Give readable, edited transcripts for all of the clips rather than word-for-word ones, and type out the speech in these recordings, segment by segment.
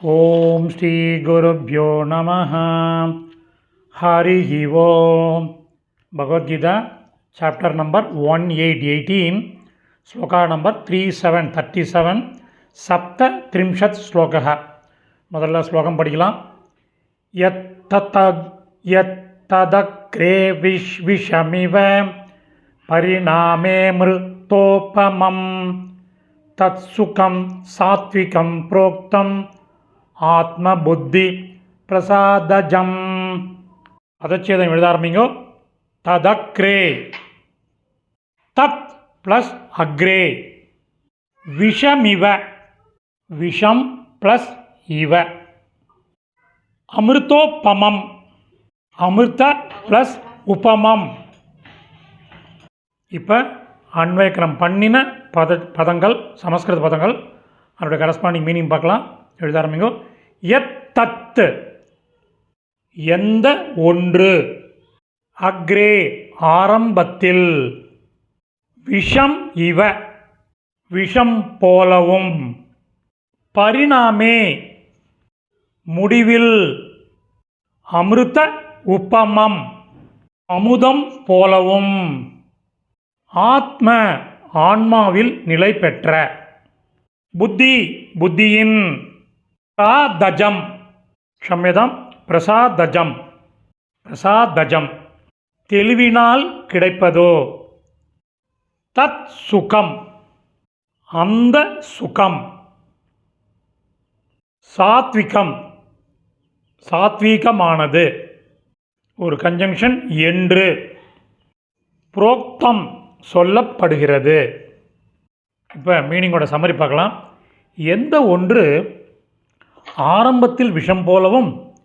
ஓம் ஸ்ரீ குருப்யோ நமஹ. ஹரிஹி ஓம். Bhagavad Gita chapter number 1818, shloka number 3737, சப்த த்ரிம்ஷத் ஸ்லோகः. முதல்ல ஸ்லோகம் படிக்கலாம். யத்ததக்ரே விஷமிவ பரிணாமே மிருதோபமம் தத் சுகம் சாத்விகம் புரோக்தம் ஆத்ம புத்தி பிரசாதஜம். பதச்சேதம் எழுத ஆரம்பிங்கோ. ததக்ரே, தத் ப்ளஸ் அக்ரே, விஷமிவ, விஷம் ப்ளஸ் இவ, அமிர்தோபமம், அமிர்த ப்ளஸ் உபமம். இப்போ அன்வயக்கரம் பண்ணின பதங்கள், சமஸ்கிருத பதங்கள், அதனுடைய கரஸ்பாண்டிங் மீனிங் பார்க்கலாம். எழுத ஆரம்பிங்கோ. யத் தத், எந்த ஒன்று, அக்ரே ஆரம்பத்தில், விஷம் இவ விஷம் போலவும், பரிணாமே முடிவில், அமிர்த உபமம் அமுதம் போலவும், ஆத்ம ஆன்மாவில் நிலை பெற்ற, புத்தி புத்தியின், பிரசாதஜம் க்ஷம்யதாம் பிரசாதஜம் பிரசாதஜம் தெளிவினால் கிடைப்பதோ, தத் சுகம் அந்த சுகம், சாத்விகம் சாத்வீகமானது, ஒரு கன்ஜங்ஷன் என்று, புரோக்தம் சொல்லப்படுகிறது. இப்போ மீனிங்கோட சம்மரி பார்க்கலாம். எந்த ஒன்று ஆரம்பத்தில் விஷம் போலவும்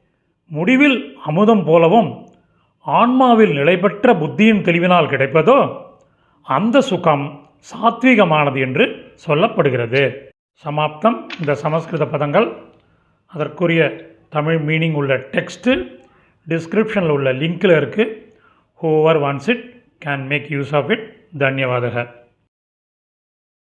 முடிவில் அமுதம் போலவும் ஆன்மாவில் நிலை பெற்ற புத்தியின் தெளிவினால் கிடைப்பதோ அந்த சுகம் சாத்வீகமானது என்று சொல்லப்படுகிறது. சமாப்தம். இந்த சமஸ்கிருத பதங்கள், அதற்குரிய தமிழ் மீனிங் உள்ள டெக்ஸ்ட்டு டிஸ்கிரிப்ஷனில் உள்ள லிங்கில் இருக்குது. Whoever wants it can make use of it. தன்யவாதக.